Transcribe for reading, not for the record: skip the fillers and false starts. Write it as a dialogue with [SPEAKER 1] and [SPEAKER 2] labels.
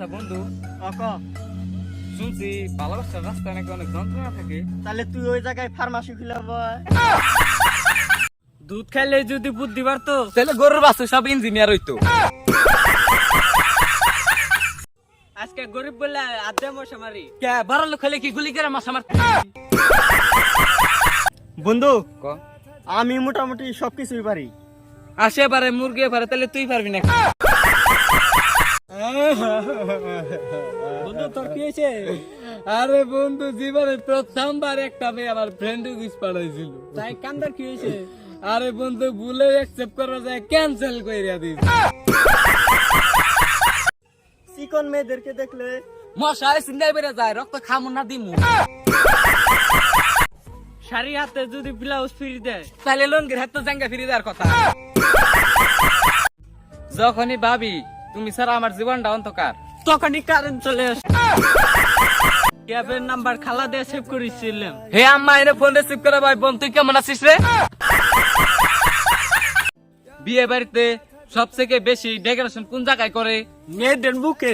[SPEAKER 1] আচ্ছা বন্ধু,
[SPEAKER 2] ক
[SPEAKER 1] শুনছি ভালোবাসার রাস্তায় নাকি অনেক যন্ত্রণা থাকে।
[SPEAKER 2] তাহলে তুই ওই জায়গায় ফার্মাসি খুলে বয়।
[SPEAKER 1] দুধ খাইলে যদি বুদ্ধি বাড়তো তাহলে গরুর বাছুর সব ইঞ্জিনিয়ার হইতো। আজকে গরিব বলে আড্ডা মশা মারি কে বড় লোক হলে কি গুলি করে মশা মারতে।
[SPEAKER 2] বন্ধু
[SPEAKER 1] ক
[SPEAKER 2] আমি মোটামুটি সবকিছুই পারি।
[SPEAKER 1] আসে পারে মুরগি পারে, তাহলে তুই পারবি না?
[SPEAKER 2] বন্ধু তোর কি হয়েছে?
[SPEAKER 1] আরে বন্ধু, জীবনে প্রথমবার একটা মেয়ে আমার ফ্রেন্ড রিকোয়েস্ট পাঠাইছিল।
[SPEAKER 2] তাই কান্দার কি হয়েছে?
[SPEAKER 1] আরে বন্ধু, ভুলে অ্যাকসেপ্ট করা যায়, ক্যান্সেল কইরা দিস।
[SPEAKER 2] চিকন মেয়েদেরকে দেখলে
[SPEAKER 1] মশা সিন্দাই বেড়ে যায়, রক্ত খামু না দিমু।
[SPEAKER 2] শাড়ি হাতে যদি ব্লাউজ ফ্রি দেয়
[SPEAKER 1] তাহলে লঙ্গির হাতে জাঙ্গা ফিরে দেওয়ার কথা। যখনই ভাবি তুমি ছাড়া আমার জীবনটা অন্ধকার,
[SPEAKER 2] তখনই কারেন্ট চলে আসে। ক্যাবের নাম্বার খালা দিয়ে সেভ করেছিলাম।
[SPEAKER 1] হে আম্মা, এনে ফোন রিসিভ করে ভাই বোন, তুই কেমন আছিস রে? বিয়ে বাড়িতে সবথেকে বেশি ডেকোরেশন কোন জায়গায় করে?
[SPEAKER 2] মেয়েদের বুকে।